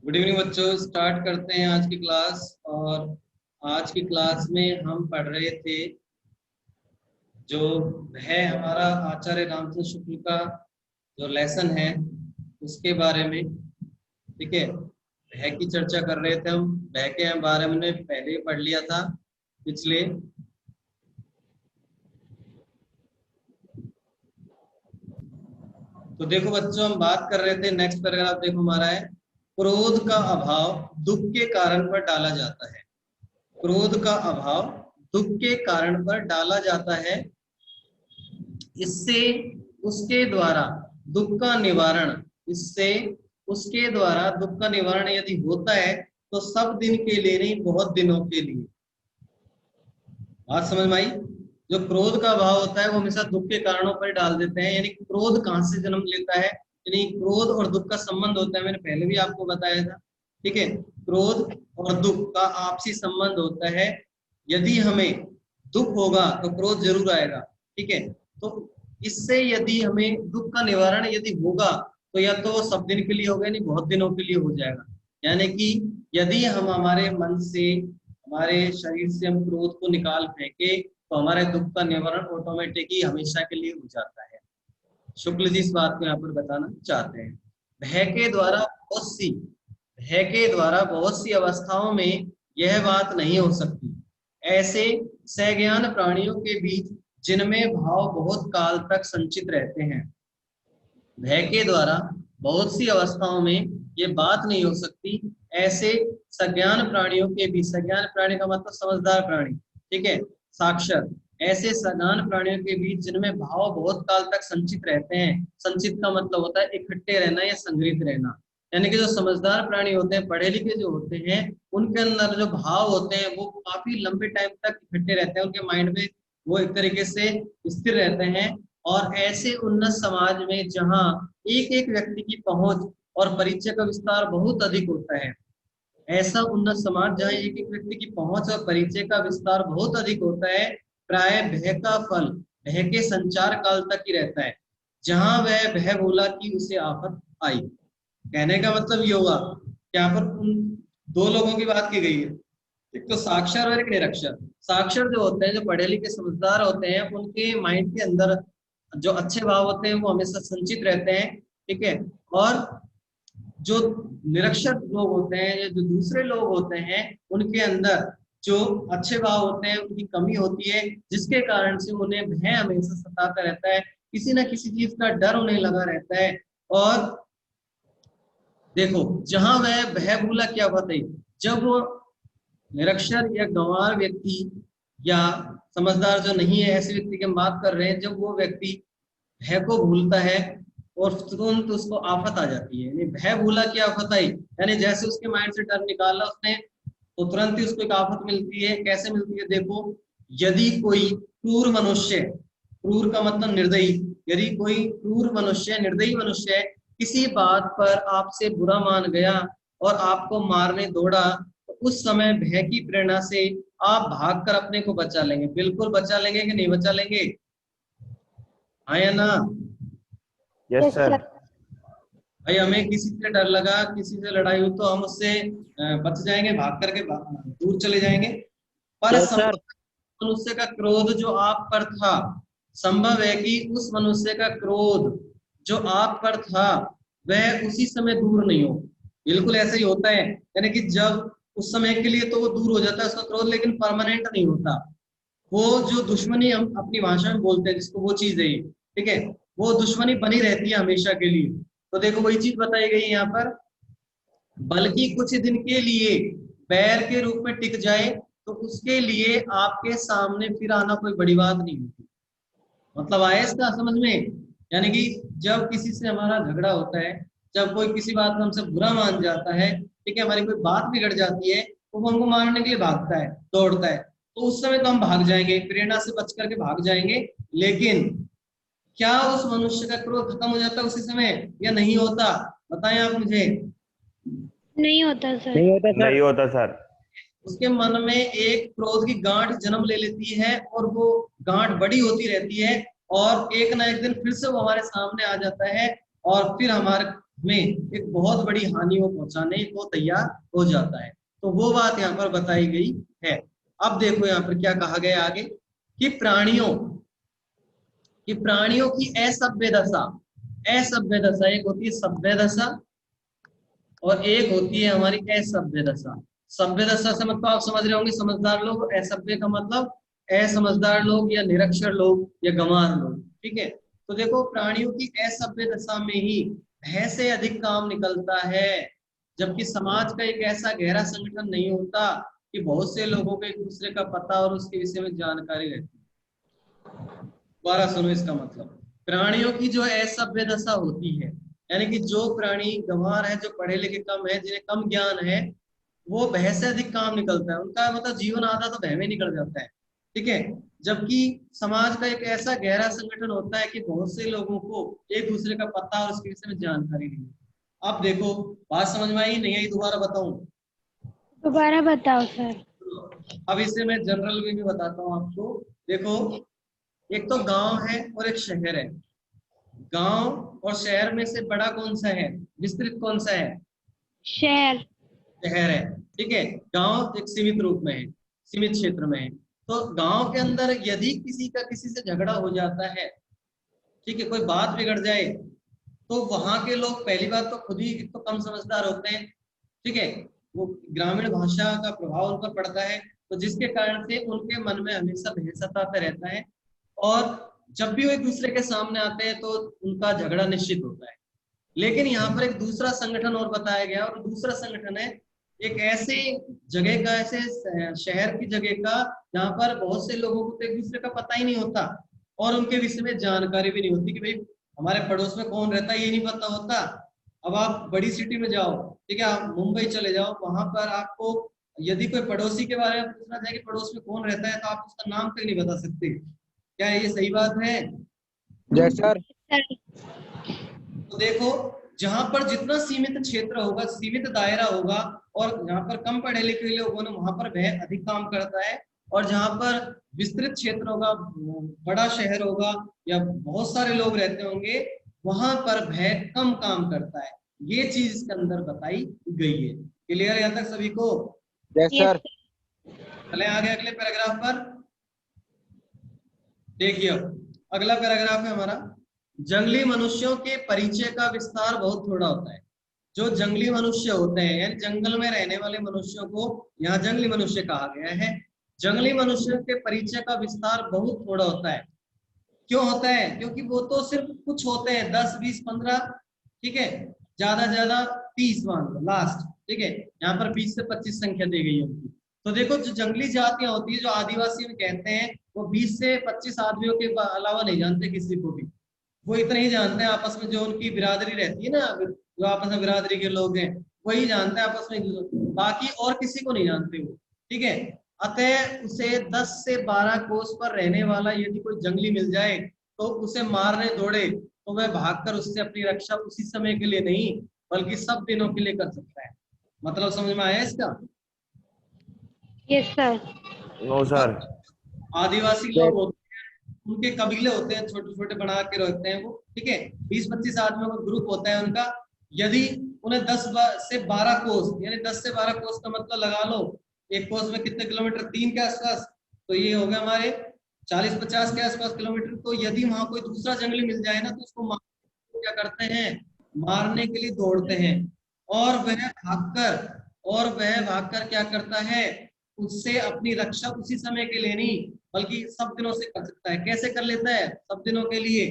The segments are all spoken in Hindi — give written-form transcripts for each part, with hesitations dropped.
गुड इवनिंग बच्चों, स्टार्ट करते हैं आज की क्लास। और आज की क्लास में हम पढ़ रहे थे जो है हमारा आचार्य रामचंद्र शुक्ल का जो लेसन है उसके बारे में। ठीक है, भय की चर्चा कर रहे थे हम। भय के बारे में पहले ही पढ़ लिया था पिछले। तो देखो बच्चों, हम बात कर रहे थे, नेक्स्ट पैराग्राफ देखो हमारा है, क्रोध का अभाव दुख के कारण पर डाला जाता है। क्रोध का अभाव दुख के कारण पर डाला जाता है, इससे उसके द्वारा दुख का निवारण, इससे उसके द्वारा दुख का निवारण यदि होता है तो सब दिन के लिए नहीं, बहुत दिनों के लिए। बात समझ में आई? जो क्रोध का भाव होता है वो हमेशा दुख के कारणों पर डाल देते हैं। यानी क्रोध कहां से जन्म लेता है, यानी क्रोध और दुख का संबंध होता है, मैंने पहले भी आपको बताया था। ठीक है, क्रोध और दुख का आपसी संबंध होता है। यदि हमें दुख होगा तो क्रोध जरूर आएगा। ठीक है, तो इससे यदि हमें दुख का निवारण यदि होगा तो या तो सब दिन के लिए होगा, नहीं बहुत दिनों के लिए हो जाएगा। यानी कि यदि हम हमारे मन से, हमारे शरीर से हम क्रोध को निकाल फेंके तो हमारे दुख का निवारण ऑटोमेटिक ही हमेशा के लिए हो जाता है। शुक्ल जी इस बात को यहाँ पर बताना चाहते हैं। भय के द्वारा बहुत सी अवस्थाओं में यह बात नहीं हो सकती। ऐसे सज्ञान प्राणियों के बीच जिनमें भाव बहुत काल तक संचित रहते हैं। भय के द्वारा बहुत सी अवस्थाओं में ये बात नहीं हो सकती। ऐसे सज्ञान प्राणियों के बीच, सज्ञान प्राणी का मतलब समझदार प्राणी, ठीक है, साक्षर, ऐसे सज्ञान प्राणियों के बीच जिनमें भाव बहुत काल तक संचित रहते हैं। संचित का मतलब होता है इकट्ठे रहना या संग्रहित रहना। यानी कि जो समझदार प्राणी होते हैं, पढ़े लिखे जो होते हैं, उनके अंदर जो भाव होते हैं वो काफी लंबे टाइम तक इकट्ठे रहते हैं, उनके माइंड में वो एक तरीके से स्थिर रहते हैं। और ऐसे उन्नत समाज में जहाँ एक एक व्यक्ति की पहुंच और परिचय का विस्तार बहुत अधिक होता है, ऐसा उन्नत समाज जहाँ एक एक व्यक्ति की पहुंच और परिचय का विस्तार बहुत अधिक होता है, प्राय भय का फल भय के संचार काल तक ही रहता है। जहां वह भय बोला कि उसे आफत आई। कहने का मतलब ये होगा, यहाँ पर उन दो लोगों की बात की गई है, एक तो साक्षर और एक निरक्षर। साक्षर जो होते हैं, जो पढ़े लिखे समझदार होते हैं, उनके माइंड के अंदर जो अच्छे भाव होते हैं वो हमेशा संचित रहते हैं। ठीक है, और जो निरक्षर लोग होते हैं या जो दूसरे लोग होते हैं, उनके अंदर जो अच्छे भाव होते हैं उनकी कमी होती है, जिसके कारण से उन्हें भय हमेशा सताता रहता है, किसी ना किसी चीज का डर उन्हें लगा रहता है। और देखो, जहां वह भय भूला क्या बात है, जब वो निरक्षर या गंवार व्यक्ति या समझदार जो नहीं है, ऐसे व्यक्ति की हम बात कर रहे हैं, जब वो व्यक्ति भय को भूलता है और तुरंत उसको आफत आ जाती है। यानी भय भूला की आफत आई, यानी जैसे उसके माइंड से डर निकाला उसने तो तुरंत ही उसको एक आफत मिलती है। कैसे मिलती है देखो, यदि कोई क्रूर मनुष्य, क्रूर का मतलब निर्दयी, यदि कोई क्रूर मनुष्य, निर्दयी मनुष्य किसी बात पर आपसे बुरा मान गया और आपको मारने दौड़ा, तो उस समय भय की प्रेरणा से आप भागकर अपने को बचा लेंगे। बिल्कुल बचा लेंगे कि नहीं बचा लेंगे? हाँ या ना? Yes sir. भाई हमें किसी से डर लगा, किसी से लड़ाई हुई तो हम उससे बच जाएंगे, भाग करके दूर चले जाएंगे। पर यस सर। मनुष्य का क्रोध जो आप पर था, संभव है कि उस मनुष्य का क्रोध जो आप पर था वह उसी समय दूर नहीं हो। बिल्कुल ऐसा ही होता है, यानी कि जब उस समय के लिए तो वो दूर हो जाता है उसका क्रोध, लेकिन परमानेंट नहीं होता। वो जो दुश्मनी हम अपनी भाषा में बोलते हैं जिसको, वो चीज है, ठीक है, वो दुश्मनी बनी रहती है हमेशा के लिए। तो देखो वही चीज बताई गई यहाँ पर, बल्कि कुछ दिन के लिए बैर के रूप में टिक जाए तो उसके लिए आपके सामने फिर आना कोई बड़ी बात नहीं होती। मतलब आया इसका समझ में? यानी कि जब किसी से हमारा झगड़ा होता है, जब कोई किसी बात में हमसे बुरा मान जाता है, ठीक है, हमारी कोई बात बिगड़ जाती है, तो वो हमको मारने के लिए भागता है, दौड़ता है, तो उस समय तो हम भाग जाएंगे, प्रेरणा से बच करके भाग जाएंगे। लेकिन क्या उस मनुष्य का क्रोध खत्म हो जाता है उसी समय या नहीं होता? बताएं आप मुझे। नहीं होता सर। नहीं होता सर। नहीं होता सर। उसके मन में एक क्रोध की गांठ जन्म ले लेती है और वो गांठ बड़ी होती रहती है, और एक ना एक दिन फिर से वो हमारे सामने आ जाता है और फिर हमारे में एक बहुत बड़ी हानि को पहुंचाने को तैयार हो जाता है। तो वो बात यहाँ पर बताई गई है। अब देखो यहाँ पर क्या कहा गया आगे कि प्राणियों की असभ्य दशा, असभ्य दशा एक होती है सभ्य दशा और एक होती है हमारी असभ्य दशा। सभ्य दशा से मतलब आप समझ रहे होंगे समझदार लोग, असभ्य का मतलब असमझदार लोग या निरक्षर लोग या गंवार लोग, ठीक है। तो देखो प्राणियों की असभ्य दशा में ही भय से अधिक काम निकलता है, जबकि समाज का एक ऐसा गहरा संगठन नहीं होता कि बहुत से लोगों को एक दूसरे का पता और उसके विषय में जानकारी रहती है। दोबारा सुनो इसका मतलब, प्राणियों की जो असभ्य दशा होती है, यानी कि जो प्राणी गंवार है, जो पढ़े लिखे कम है, जिन्हें कम ज्ञान है, वो भय से अधिक काम निकलता है उनका, मतलब जीवन आधा तो भय में निकल जाता है, ठीक है। जबकि समाज का एक ऐसा गहरा संगठन होता है कि बहुत से लोगों को एक दूसरे का पता और उसके विषय में जानकारी नहीं है। अब देखो बात समझ में आई नहीं आई, दोबारा बताऊं? दोबारा बताओ सर। अब इसे मैं जनरल में भी बताता हूँ आपको। देखो एक तो गांव है और एक शहर है। गांव और शहर में से बड़ा कौन सा है, विस्तृत कौन सा है? शहर। शहर है, ठीक है। गांव एक सीमित रूप में है, सीमित क्षेत्र में है। तो गांव के अंदर यदि किसी का किसी से झगड़ा हो जाता है, ठीक है, कोई बात बिगड़ जाए, तो वहां के लोग पहली बात तो खुद ही एक तो कम समझदार होते हैं, ठीक है। वो ग्रामीण भाषा का प्रभाव उन पर पड़ता है, तो जिसके कारण से उनके मन में हमेशा भय सताता रहता है, और जब भी वो एक दूसरे के सामने आते हैं तो उनका झगड़ा निश्चित होता है। लेकिन यहाँ पर एक दूसरा संगठन और बताया गया, और दूसरा संगठन है एक ऐसे जगह का, ऐसे शहर की जगह का, जहाँ पर बहुत से लोगों को तो एक दूसरे का पता ही नहीं होता और उनके विषय में जानकारी भी नहीं होती कि भाई हमारे पड़ोस में कौन रहता है, ये नहीं पता होता। अब आप बड़ी सिटी में जाओ, ठीक है, आप मुंबई चले जाओ, वहां पर आपको यदि कोई पड़ोसी के बारे में पूछना चाहे कि पड़ोस में कौन रहता है, तो आप उसका नाम तक नहीं बता सकते। क्या ये सही बात है? Yes sir. तो देखो जहां पर जितना सीमित क्षेत्र होगा, सीमित दायरा होगा, और जहां पर कम पढ़े लिखे लोग होंगे वहां पर भय अधिक काम करता है, और जहां पर विस्तृत क्षेत्र होगा, बड़ा शहर होगा या बहुत सारे लोग रहते होंगे, वहां पर भय कम काम करता है। ये चीज इसके अंदर बताई गई है। क्लियर यहाँ तक सभी को? Yes sir. चले आगे अगले पैराग्राफ पर। देखिए अगला पैराग्राफ है हमारा, जंगली मनुष्यों के परिचय का विस्तार बहुत थोड़ा होता है। जो जंगली मनुष्य होते हैं, यानी जंगल में रहने वाले मनुष्यों को यहाँ जंगली मनुष्य कहा गया है। जंगली मनुष्यों के परिचय का विस्तार बहुत थोड़ा होता है। क्यों होता है? क्योंकि वो तो सिर्फ कुछ होते हैं, 10, 20, 15, ठीक है, ज्यादा 30 मान लो लास्ट, ठीक है। यहाँ पर 20 से 25 संख्या दी गई है उनकी। तो देखो जो जंगली जातियां होती है, जो आदिवासी में कहते हैं, वो 20 से 25 आदमियों के अलावा नहीं जानते किसी को भी। वो इतना ही जानते हैं आपस में, जो उनकी बिरादरी रहती है ना, जो आपस में बिरादरी के लोग हैं, वही जानते हैं आपस में, बाकी और किसी को नहीं जानते वो, ठीक है। अतः उसे 10 से 12 कोस पर रहने वाला यदि कोई जंगली मिल जाए तो उसे मारने दौड़े तो वह भागकर उससे अपनी रक्षा उसी समय के लिए नहीं बल्कि सब दिनों के लिए कर सकता है। मतलब समझ में आया इसका? Yes sir. No sir. आदिवासी लोग होते हैं, उनके कबीले होते हैं, छोटे छोटे बना के रहते हैं वो, ठीक है। 20-25 आदमियों का ग्रुप होता है उनका। यदि उन्हें 10 से 12 कोस, यानी 10 से 12 कोस का मतलब लगा लो, एक कोस में कितने किलोमीटर, 3 के आसपास, तो ये हो गया हमारे 40-50 के आसपास किलोमीटर। तो यदि वहां कोई दूसरा जंगली मिल जाए ना, तो उसको क्या करते हैं, मारने के लिए दौड़ते हैं, और वह भागकर क्या करता है, उससे अपनी रक्षा उसी समय के लिए नहीं बल्कि सब दिनों से कर सकता है। कैसे कर लेता है सब दिनों के लिए?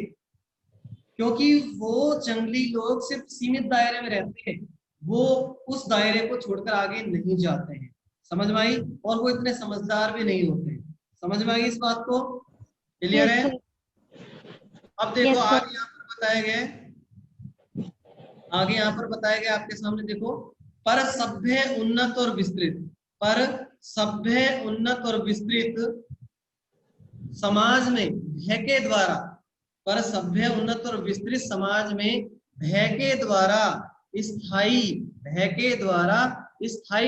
क्योंकि वो जंगली लोग सिर्फ सीमित दायरे में रहते हैं, वो उस दायरे को छोड़कर आगे नहीं जाते हैं। समझ में आई? और वो इतने समझदार भी नहीं होते हैं। समझ में आई इस बात को? क्लियर है? अब देखो आगे यहाँ पर बताया गया है, आगे यहाँ पर बताया गया आपके सामने, देखो, पर सभ्य उन्नत और विस्तृत, पर सभ्य उन्नत और विस्तृत समाज में भय के द्वारा, पर सभ्य उन्नत और विस्तृत समाज में भय के द्वारा स्थायी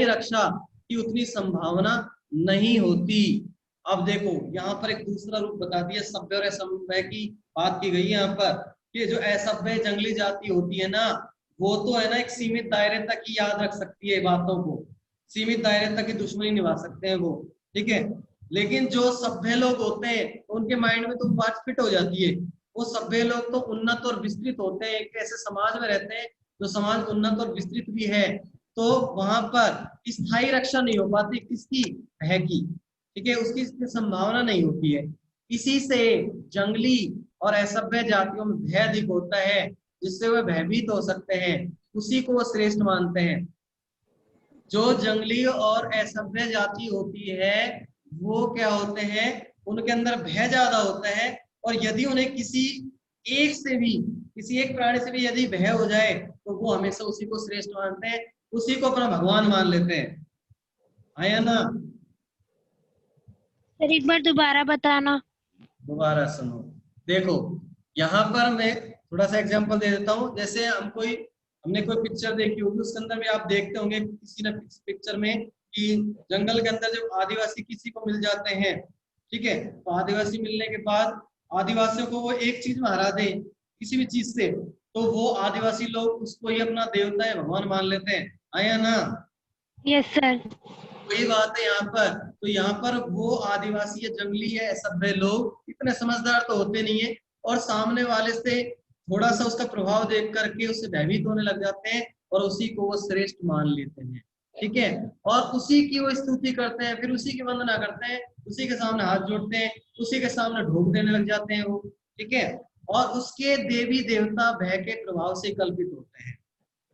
रक्षा की उतनी संभावना नहीं होती। अब देखो यहाँ पर एक दूसरा रूप बता दिया, सभ्य और असभ्य की बात की गई है यहाँ पर। ये जो असभ्य जंगली जाति होती है ना, वो तो है ना एक सीमित दायरे तक ही याद रख सकती है बातों को, सीमित दायरे तक ही दुश्मनी निभा सकते हैं वो, ठीक है। लेकिन जो सभ्य लोग होते हैं उनके माइंड में तो बात फिट हो जाती है। वो सभ्य लोग तो उन्नत और विस्तृत होते हैं, एक ऐसे समाज में रहते हैं जो समाज उन्नत और विस्तृत भी है, तो वहां पर स्थायी रक्षा नहीं हो पाती किसकी, भय की, ठीक है, उसकी संभावना नहीं होती है। इसी से जंगली और असभ्य जातियों में भय अधिक होता है, जिससे वे भयभीत हो सकते हैं, उसी को वो श्रेष्ठ मानते हैं। जो जंगली और असभ्य जाति होती है वो क्या होते हैं, उनके अंदर भय ज्यादा होता है, और यदि उन्हें किसी एक से भी, किसी एक प्राणी से भी यदि भय हो जाए तो वो हमेशा उसी को श्रेष्ठ मानते हैं, उसी को अपना भगवान मान लेते हैं। आया ना? सर एक बार दोबारा बताना। दोबारा सुनो, देखो यहाँ पर मैं थोड़ा सा एग्जांपल दे देता हूँ। जैसे हमने कोई पिक्चर देखी होगी, उसके अंदर भी आप देखते होंगे किसी न किसी पिक्चर में कि जंगल के अंदर जब आदिवासी किसी को मिल जाते हैं, ठीक है, तो आदिवासी मिलने के बाद आदिवासियों को वो एक चीज में हरा दे किसी भी चीज से, तो वो आदिवासी लोग उसको ही अपना देवता या भगवान मान लेते हैं। आया ना? Yes sir. वही बात है यहाँ पर। तो यहाँ पर वो आदिवासी या जंगली या सभ्य लोग इतने समझदार तो होते नहीं है, और सामने वाले से थोड़ा सा उसका प्रभाव देख करके उससे भयभीत होने लग जाते हैं, और उसी को वो श्रेष्ठ मान लेते हैं, ठीक है, और उसी की वो स्तुति करते हैं, फिर उसी की वंदना करते हैं, उसी के सामने हाथ जोड़ते हैं, उसी के सामने ढोक देने लग जाते हैं वो, ठीक है, और उसके देवी देवता भय के प्रभाव से कल्पित होते हैं।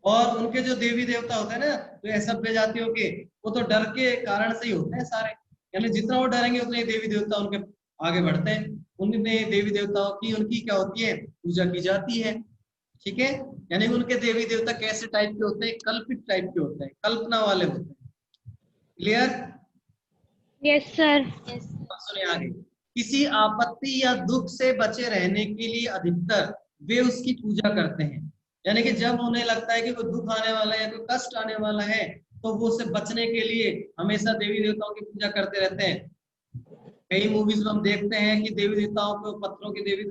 और उनके जो देवी देवता होते हैं ना, तो ये सभ्य जातियों के, वो तो डर के कारण से ही होते हैं सारे, यानी जितना वो डरेंगे उतने देवी देवता उनके आगे बढ़ते हैं। उनने देवी देवताओं की उनकी क्या होती है, पूजा की जाती है, ठीक है। यानी उनके देवी देवता कैसे टाइप के होते हैं, कल्पित टाइप के होते हैं, कल्पना वाले होते हैं। क्लियर? Yes sir. सुनिए आगे। किसी आपत्ति या दुख से बचे रहने के लिए अधिकतर वे उसकी पूजा करते हैं, यानी कि जब उन्हें लगता है कि कोई दुख आने वाला है या कोई कष्ट आने वाला है, तो वो उससे बचने के लिए हमेशा देवी देवताओं की पूजा करते रहते हैं। कई मूवीज में हम देखते हैं कि देवी देवताओं को, पत्थरों के देवी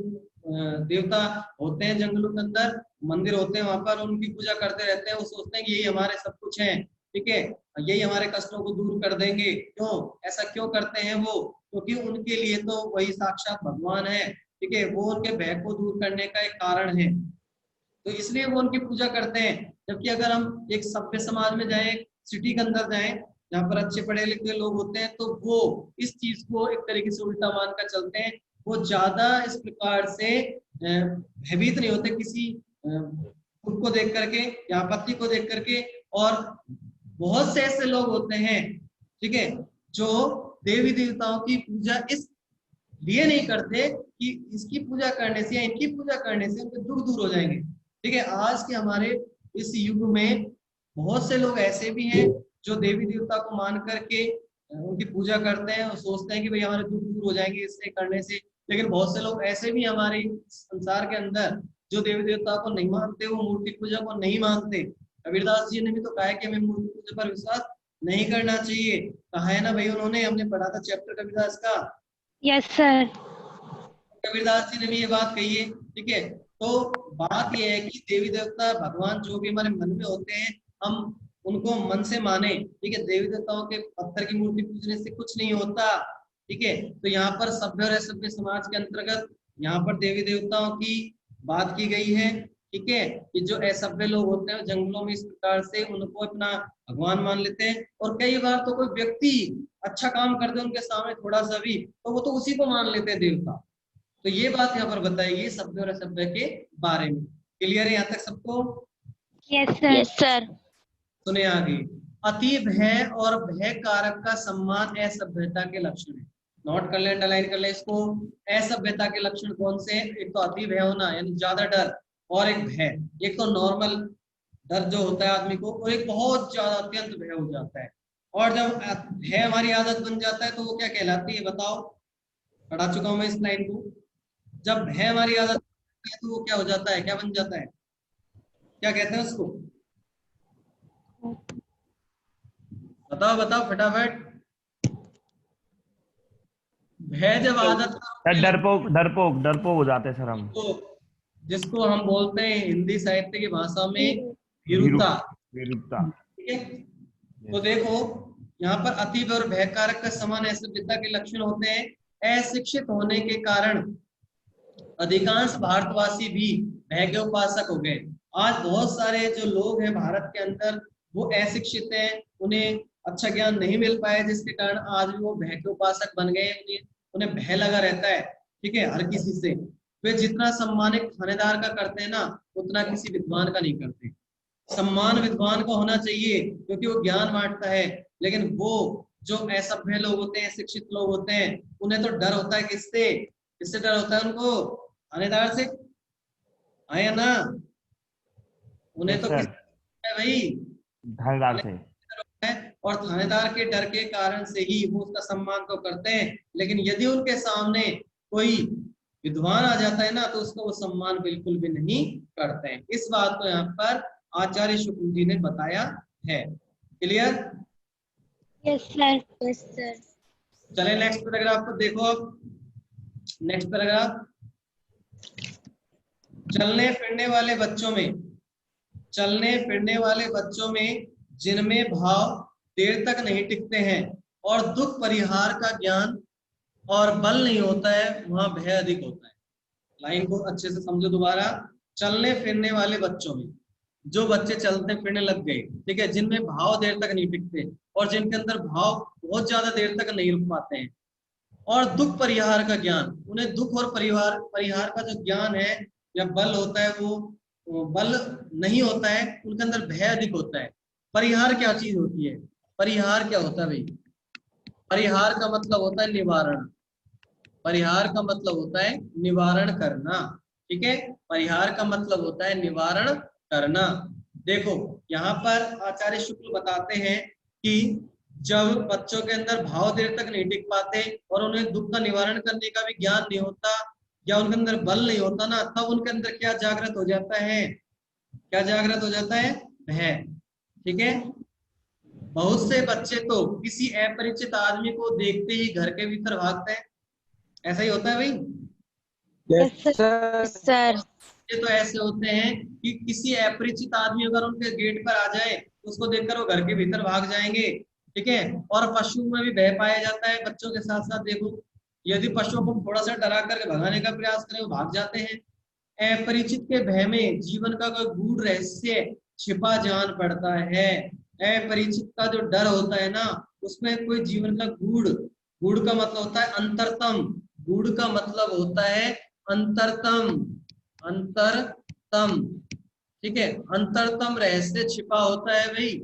देवता होते हैं, जंगलों के अंदर मंदिर होते हैं, वहां पर उनकी पूजा करते रहते हैं। वो सोचते हैं कि यही हमारे सब कुछ है, ठीक है, यही हमारे कष्टों को दूर कर देंगे। क्यों ऐसा क्यों करते हैं वो? क्योंकि उनके लिए तो वही साक्षात भगवान है, ठीक है, वो उनके भय को दूर करने का एक कारण है, तो इसलिए वो उनकी पूजा करते हैं। जबकि अगर हम एक सभ्य समाज में जाएं, सिटी के अंदर जाएं, जहाँ पर अच्छे पढ़े लिखे लोग होते हैं, तो वो इस चीज को एक तरीके से उल्टा मानकर चलते हैं। वो ज्यादा इस प्रकार से भयभीत नहीं होते किसी दुख को देख करके या आपत्ति को देख करके। और बहुत से ऐसे लोग होते हैं, ठीक है, जो देवी देवताओं की पूजा इस लिए नहीं करते कि इसकी पूजा करने से या इनकी पूजा करने से उनके दुख दूर हो जाएंगे, ठीक है। आज के हमारे इस युग में बहुत से लोग ऐसे भी हैं जो देवी देवता को मान करके उनकी पूजा करते हैं और सोचते हैं कि भाई हमारे दुख दूर हो जाएंगे इससे करने से। लेकिन बहुत से लोग ऐसे भी हमारे संसार के अंदर जो देवी देवता को नहीं मानते, वो मूर्ति पूजा को नहीं मानते। कबीरदास जी ने भी तो कहा है कि हमें मूर्ति पूजा पर विश्वास नहीं करना चाहिए, कहा है ना भाई उन्होंने, हमने पढ़ा था चैप्टर कबीरदास का। Yes sir. कबीरदास जी ने भी ये बात कही है, ठीक है। तो बात ये है कि देवी देवता भगवान जो भी हमारे मन में होते हैं, हम उनको मन से माने, ठीक है। देवी देवताओं के पत्थर की मूर्ति पूजने से कुछ नहीं होता, ठीक है। तो यहाँ पर सभ्य और असभ्य समाज के अंतर्गत यहाँ पर देवी देवताओं की बात की गई है, ठीक है। कि जो असभ्य लोग होते हैं जंगलों में इस प्रकार से उनको अपना भगवान मान लेते हैं। और कई बार तो कोई व्यक्ति अच्छा काम कर दे उनके सामने थोड़ा सा भी, तो वो तो उसी को मान लेते हैं देवता। तो ये बात यहाँ पर बताई गई सभ्य और असभ्य के बारे में। क्लियर है यहाँ तक सबको? Yes sir. सुने आगे। अति भय और भय कारक का सम्मान असभ्यता के लक्षण है। नोट कर ले, अंडरलाइन कर ले इसको। असभ्यता के लक्षण कौन से? एक तो अति भय होना यानी ज्यादा डर, और एक भय। एक तो नॉर्मल डर जो होता है आदमी को, और एक बहुत ज्यादा अत्यंत भय हो जाता है। और जब भय हमारी आदत बन जाता है तो वो क्या कहलाती है बताओ? पढ़ा चुका हूं मैं इस लाइन को। जब भय हमारी आदत है तो वो क्या हो जाता है, क्या बन जाता है, क्या कहते हैं उसको? बताओ बताओ फटाफट। भय जब आदत डरपोक डरपोक डरपोक हो जाते हैं सर हम। जिसको हम बोलते हैं हिंदी साहित्य की भाषा में भीरुता। विरुद्धता। ठीक है, तो देखो यहाँ पर अतीब और भय कारक का समान असभ्यता के लक्षण होते हैं। अशिक्षित होने के कारण अधिकांश भारतवासी भी भय के उपासक हो गए। आज बहुत सारे जो लोग हैं भारत के अंदर वो अशिक्षित हैं, उन्हें अच्छा ज्ञान नहीं मिल पाया, जिसके कारण आज भी वो भय के उपासक बन गए। उन्हें भय लगा रहता है, ठीक है, हर किसी से। वे जितना सम्मान एक थानेदार का करते हैं ना, उतना किसी विद्वान का नहीं करते। सम्मान विद्वान को होना चाहिए क्योंकि वो ज्ञान बांटता है, लेकिन वो जो असभ्य लोग होते हैं, शिक्षित लोग होते हैं, उन्हें तो डर होता है किससे? किससे डर होता है उनको? थानेदार से। आया ना? उन्हें यस तो सर, किस है भाई? थानेदार से। है, और थानेदार के डर के कारण से ही वो उसका सम्मान तो करते हैं, लेकिन यदि उनके सामने कोई विद्वान आ जाता है ना, तो उसका वो सम्मान बिल्कुल भी नहीं करते हैं। इस बात को यहाँ पर आचार्य शुक्ल जी ने बताया है। Clear? Yes, sir. Yes, sir. चले नेक्स्ट पैराग्राफ को देखो। अब नेक्स्ट पैराग्राफ, चलने फिरने वाले बच्चों में, चलने फिरने वाले बच्चों में जिनमें भाव देर तक नहीं टिकते हैं और दुख परिहार का ज्ञान और बल नहीं होता है, वहां भय अधिक होता है। लाइन को अच्छे से समझो दोबारा। चलने फिरने वाले बच्चों में, जो बच्चे चलते फिरने लग गए, ठीक है, जिनमें भाव देर तक नहीं टिकते और जिनके अंदर भाव बहुत ज्यादा देर तक नहीं रुक पाते हैं, और दुख परिहार का ज्ञान, उन्हें दुख और परिहार परिहार का जो ज्ञान है या बल होता है, वो बल नहीं होता है, उनके अंदर भय अधिक होता है। परिहार क्या चीज होती है? परिहार क्या होता है भाई? परिहार का मतलब होता है निवारण। परिहार का मतलब होता है निवारण करना। ठीक है, परिहार का मतलब होता है निवारण करना। देखो यहाँ पर आचार्य शुक्ल बताते हैं कि जब बच्चों के अंदर भाव देर तक नहीं टिक पाते और उन्हें दुख का निवारण करने का भी ज्ञान नहीं होता या उनके अंदर बल नहीं होता ना, तब उनके अंदर क्या जागृत हो जाता है? क्या जागृत हो जाता है? भय। ठीक है, बहुत से बच्चे तो किसी अपरिचित आदमी को देखते ही घर के भीतर भागते हैं। ऐसा ही होता है भाई। Yes, Yes, sir. sir. ये तो ऐसे होते हैं कि किसी अपरिचित आदमी अगर उनके गेट पर आ जाए तो उसको देखकर वो घर के भीतर भाग जाएंगे। ठीक है, और पशु में भी भय पाया जाता है बच्चों के साथ साथ। देखो, यदि पशुओं को थोड़ा सा डरा करके भगाने का प्रयास करें, वो भाग जाते हैं। अपरिचित के भय में जीवन का कोई गूढ़ रहस्य छिपा जान पड़ता है। अपरिचित का जो डर होता है ना, उसमें कोई जीवन का गूढ़, गूढ़ का मतलब होता है अंतरतम, गूढ़ का मतलब होता है अंतरतम, अंतरतम। ठीक है, अंतरतम रहस्य छिपा होता है भाई।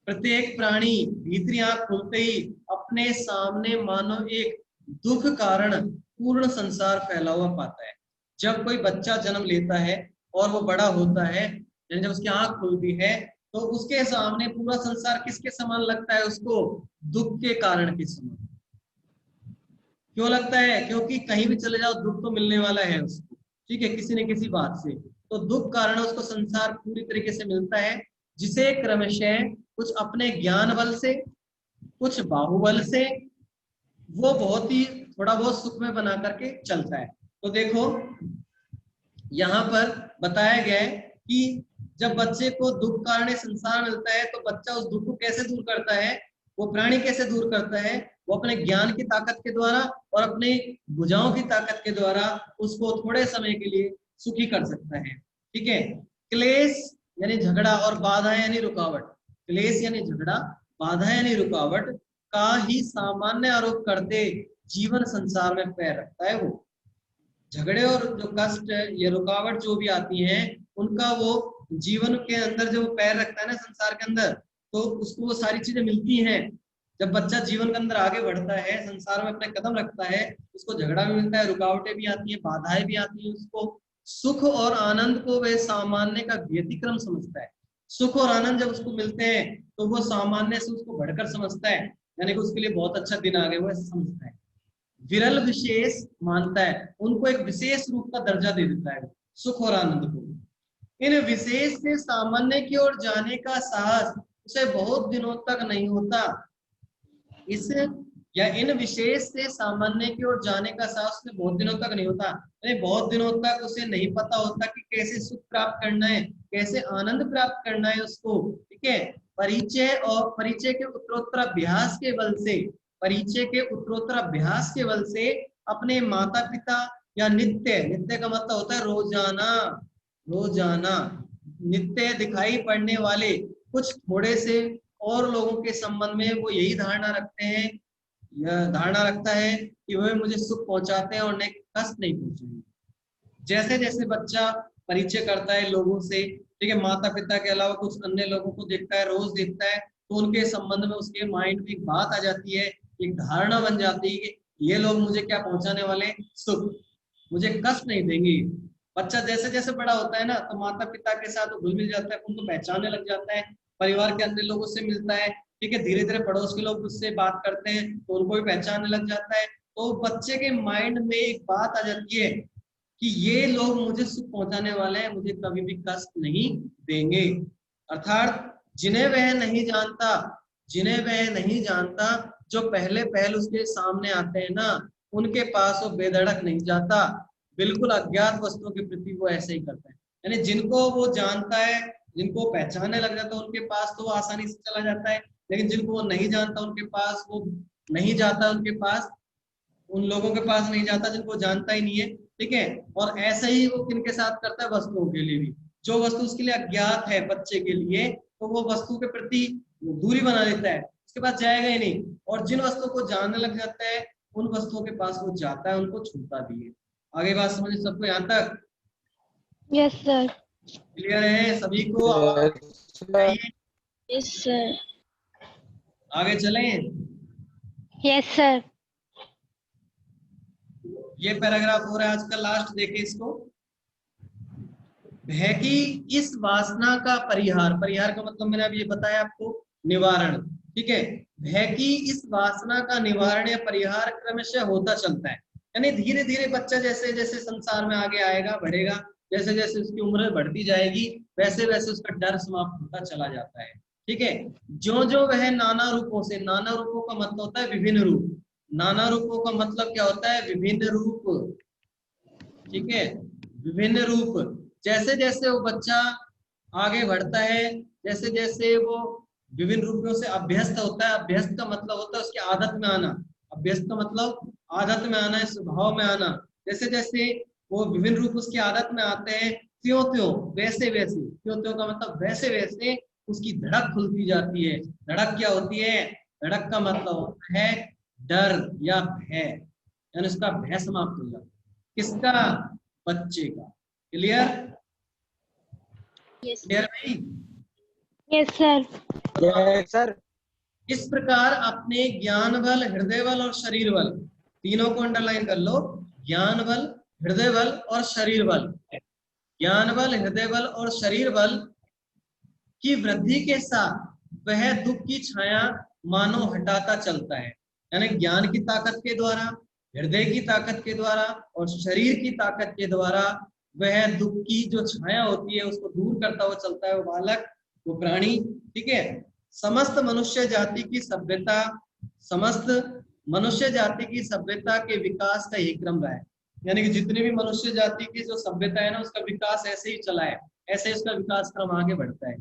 प्रत्येक प्राणी भीतरी आंख खुलते ही अपने सामने मानो एक दुख कारण पूर्ण संसार फैला हुआ पाता है। जब कोई बच्चा जन्म लेता है और वो बड़ा होता है, यानी जब उसकी आंख खुलती है, तो उसके सामने पूरा संसार किसके समान लगता है उसको? दुख के कारण के समान। क्यों लगता है? क्योंकि कहीं भी चले जाओ दुख तो मिलने वाला है उसको। ठीक है, किसी न किसी बात से तो दुख कारण उसको संसार पूरी तरीके से मिलता है, जिसे क्रमशः कुछ अपने ज्ञान बल से, कुछ बाहुबल से वो बहुत ही थोड़ा बहुत सुख में बना करके चलता है। तो देखो यहाँ पर बताया गया है कि जब बच्चे को दुख कारण संसार मिलता है तो बच्चा उस दुख को कैसे दूर करता है? वो प्राणी कैसे दूर करता है? वो अपने ज्ञान की ताकत के द्वारा और अपने भुजाओं की ताकत के द्वारा उसको थोड़े समय के लिए सुखी कर सकता है। ठीक है, क्लेश यानी झगड़ा और बाधा यानी रुकावट, क्लेश यानी झगड़ा, बाधा यानी रुकावट का ही सामान्य आरोप करते जीवन संसार में पैर रखता है। वो झगड़े और जो कष्ट या रुकावट जो भी आती हैं, उनका वो जीवन के अंदर जो पैर रखता है ना संसार के अंदर, तो उसको वो सारी चीजें मिलती हैं। जब बच्चा जीवन के अंदर आगे बढ़ता है, संसार में अपने कदम रखता है, उसको झगड़ा भी मिलता है, रुकावटें भी आती हैं, बाधाएं भी आती हैं। उसको सुख और आनंद को वह सामान्य का व्यतिक्रम समझता है। सुख और आनंद जब उसको मिलते हैं तो वो सामान्य से उसको बढ़कर समझता है, यानी कि उसके लिए बहुत अच्छा दिन आ गया, वो ऐसा समझता है। विरल विशेष मानता है, उनको एक विशेष रूप का दर्जा दे देता है सुख और आनंद को। इन विशेष से सामान्य की ओर जाने का साहस उसे बहुत दिनों तक नहीं होता। इस या इन विशेष से सामान्य की ओर जाने का साहस उसे बहुत दिनों तक नहीं होता, यानी बहुत दिनों तक उसे नहीं पता होता कि कैसे सुख प्राप्त करना है, कैसे आनंद प्राप्त करना है उसको, ठीक है। परिचय के उत्तरोत्तर अभ्यास के बल से, परिचय के उत्तरोत्तर अभ्यास के बल से अपने माता पिता या नित्य का मतलब होता है रोजाना, रोजाना नित्य दिखाई पड़ने वाले कुछ थोड़े से और लोगों के संबंध में वो यही धारणा रखते हैं, यह धारणा रखता है कि वह मुझे सुख पहुंचाते हैं और उन्हें कष्ट नहीं पहुंचाएंगे। जैसे जैसे बच्चा परिचय करता है लोगों से, ठीक है, माता पिता के अलावा कुछ अन्य लोगों को देखता है, रोज देखता है, तो उनके संबंध में उसके माइंड में एक बात आ जाती है, एक धारणा बन जाती है कि ये लोग मुझे क्या पहुंचाने वाले हैं, सुख, मुझे कष्ट नहीं देंगे। बच्चा जैसे जैसे बड़ा होता है ना, तो माता पिता के साथ घुल मिल जाता है, उनको पहचानने लग जाता है, परिवार के अन्य लोगों से मिलता है, ठीक है, धीरे धीरे पड़ोस के लोग उससे बात करते हैं तो उनको भी पहचानने लग जाता है। तो बच्चे के माइंड में एक बात आ जाती है कि ये लोग मुझे सुख पहुंचाने वाले हैं, मुझे कभी भी कष्ट नहीं देंगे। अर्थात जिन्हें वह नहीं जानता, जिन्हें वह नहीं जानता, जो पहले पहल उसके सामने आते हैं ना, उनके पास वो बेधड़क नहीं जाता, बिल्कुल अज्ञात वस्तुओं के प्रति वो ऐसे ही करता है। यानी जिनको वो जानता है, जिनको पहचानने लग जाता है, उनके पास तो वो आसानी से चला जाता है, लेकिन जिनको वो नहीं जानता उनके पास वो नहीं जाता, उनके पास, उन लोगों के पास नहीं जाता जिनको जानता ही नहीं है, ठीक है। और ऐसे ही वो किनके साथ करता है, वस्तुओं के लिए भी, जो वस्तु उसके लिए अज्ञात है बच्चे के लिए, तो वो वस्तु के प्रति दूरी बना लेता है, उसके पास जाएगा ही नहीं। और जिन वस्तुओं को जानने लग जाता है, उन वस्तुओं के पास वो जाता है, उनको छूता भी है। आगे बात समझ सबको यहाँ तक? Yes sir. क्लियर है सभी को? Yes sir. आगे चलें। Yes sir. ये पैराग्राफ हो रहा है आज का लास्ट, देखिए इसको। भय की इस वासना का परिहार, परिहार का मतलब मैंने अभी ये बताया आपको, निवारण, ठीक है। भय की इस वासना का निवारण या परिहार क्रमशः होता चलता है, यानी धीरे धीरे बच्चा जैसे जैसे संसार में आगे आएगा, बढ़ेगा, जैसे जैसे उसकी उम्र बढ़ती जाएगी, वैसे वैसे उसका डर समाप्त होता चला जाता है, ठीक है। जो जो वह नाना रूपों से, नाना रूपों का मतलब होता है विभिन्न रूप, नाना रूपों का मतलब क्या होता है, विभिन्न रूप, ठीक है, विभिन्न रूप। जैसे जैसे वो बच्चा आगे बढ़ता है, जैसे जैसे वो विभिन्न रूपों से अभ्यस्त होता है, अभ्यस्त का मतलब होता है उसकी आदत में आना, अभ्यस्त का मतलब आदत में आना है, स्वभाव में आना। जैसे जैसे वो विभिन्न रूप उसकी आदत में आते हैं, त्यों त्यों वैसे वैसे, त्यों त्यों का मतलब वैसे वैसे उसकी धड़क खुलती जाती है। धड़क क्या होती है, धड़क का मतलब होता है डर या भय, यानी उसका भय समाप्त हो जाता है। किसका, बच्चे का। क्लियर? क्लियर भाई? Yes sir. Yes sir. इस प्रकार अपने ज्ञान बल, हृदय बल और शरीर बल, तीनों को अंडरलाइन कर लो, ज्ञान बल, हृदय बल और शरीर बल, ज्ञान बल, हृदय बल और शरीर बल की वृद्धि के साथ वह दुख की छाया मानो हटाता चलता है। यानी ज्ञान की ताकत के द्वारा, हृदय की ताकत के द्वारा और शरीर की ताकत के द्वारा वह दुख की जो छाया होती है उसको दूर करता हुआ चलता है वो बालक, वो प्राणी, ठीक है। समस्त मनुष्य जाति की सभ्यता, समस्त मनुष्य जाति की सभ्यता के विकास का यही क्रम रहा है। यानी कि जितनी भी मनुष्य जाति की जो सभ्यता है ना, उसका विकास ऐसे ही चला है, ऐसे उसका विकास क्रम आगे बढ़ता है।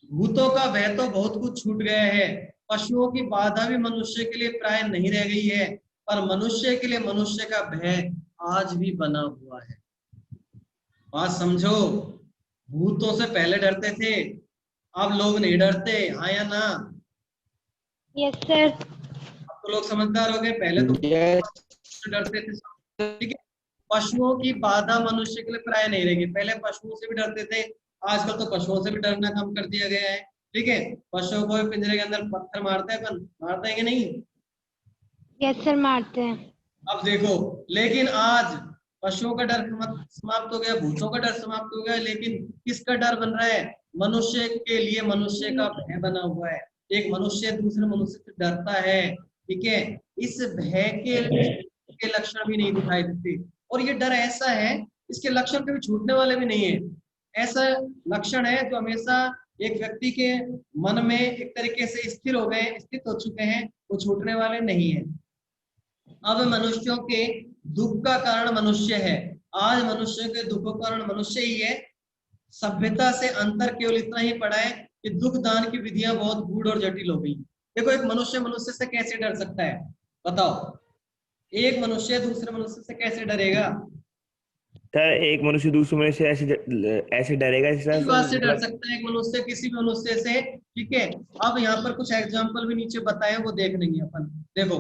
भूतों का भय तो बहुत कुछ छूट गया है, पशुओं की बाधा भी मनुष्य के लिए प्राय नहीं रह गई है, पर मनुष्य के लिए मनुष्य का भय आज भी बना हुआ है। बात समझो, भूतों से पहले डरते थे, अब लोग नहीं डरते, हाँ या ना? Yes sir. अब तो लोग समझदार हो गए, पहले तो डरते थे, ठीक है। पशुओं की बाधा मनुष्य के लिए प्राय नहीं रहेगी, पहले पशुओं से भी डरते थे, आजकल तो पशुओं से भी डरना कम कर दिया गया है, ठीक है। पशुओं को पिंजरे के अंदर पत्थर मारते हैं, मारते हैं कि नहीं? यस सर, मारते हैं। अब देखो, लेकिन आज पशुओं का डर समाप्त हो गया, भूतों का डर समाप्त हो गया, लेकिन किसका डर बन रहा है? मनुष्य के लिए मनुष्य का भय बना हुआ है। एक मनुष्य दूसरे मनुष्य से डरता है, ठीक है। इस भय के लक्षण भी नहीं दिखाई देते, और ये डर ऐसा है, इसके लक्षण कभी छूटने वाले भी नहीं है। ऐसा लक्षण है जो हमेशा एक व्यक्ति के मन में एक तरीके से स्थिर हो गए, स्थित हो चुके हैं, वो छूटने वाले नहीं है। अब मनुष्यों के दुख का कारण मनुष्य है, आज मनुष्य के दुख का कारण मनुष्य ही है, सभ्यता से अंतर केवल इतना ही पड़ा है कि दुख दान की विधियां बहुत गूढ़ और जटिल हो गई। देखो, एक मनुष्य मनुष्य से कैसे डर सकता है, बताओ? एक मनुष्य दूसरे मनुष्य से कैसे डरेगा? सर एक मनुष्य दूसरे मनुष्य से ऐसे डरेगा इस बात से डर मतलब सकता है एक मनुष्य किसी भी मनुष्य से, ठीक है। अब यहाँ पर कुछ एग्जाम्पल भी नीचे बताए, वो देख लेंगे अपन। देखो,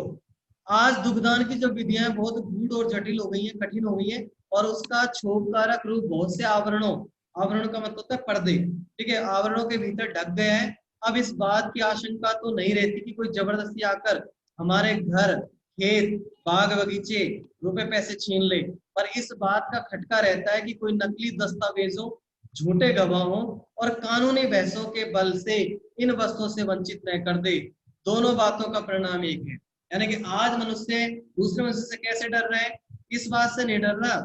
आज दुग्धदान की जो विधियां हैं बहुत गूढ़ और जटिल हो गई हैं, कठिन हो गई है, और उसका क्षोभकारक रूप बहुत से आवरणों, आवरण का मतलब होता है पर्दे, ठीक है, आवरणों के भीतर ढक गया है। अब इस बात की आशंका तो नहीं रहती कि कोई जबरदस्ती आकर हमारे घर, खेत, बाग बगीचे, रुपए पैसे छीन ले, पर इस बात का खटका रहता है कि कोई नकली दस्तावेजों, झूठे गवाहों और कानूनी बहसों के बल से इन वस्तुओं से वंचित न कर दे। दोनों बातों का परिणाम एक है। यानी कि आज मनुष्य दूसरे मनुष्य से कैसे डर रहे हैं? इस बात से नहीं डर रहा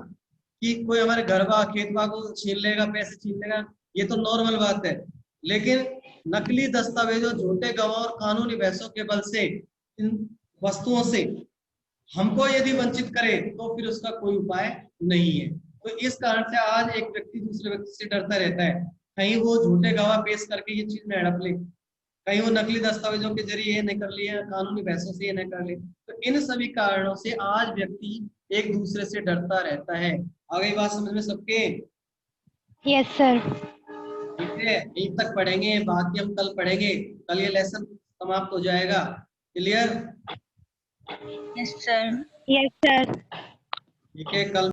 कि कोई हमारे घर बाग खेत बाग को छीन लेगा, पैसे छीन लेगा, ये तो नॉर्मल बात है। लेकिन नकली दस्तावेजों, झूठे गवाह और कानूनी बहसों के बल से इन वस्तुओं से हमको यदि वंचित करे तो फिर उसका कोई उपाय नहीं है। तो इस कारण से आज एक व्यक्ति दूसरे व्यक्ति से डरता रहता है, कहीं वो झूठे गवाह पेश करके ये चीज न हड़प ले, कहीं वो नकली दस्तावेजों के जरिए ये नहीं कर लिया, कानूनी बहसों से ये नहीं कर ले। तो इन सभी कारणों से आज व्यक्ति एक दूसरे से डरता रहता है। आ गई बात समझ में सबके? Yes sir. ठीक है, यहीं तक पढ़ेंगे, बाकी हम कल पढ़ेंगे। कल ये लेसन समाप्त हो जाएगा। Clear? Yes sir. Yes sir. ठीक है, कल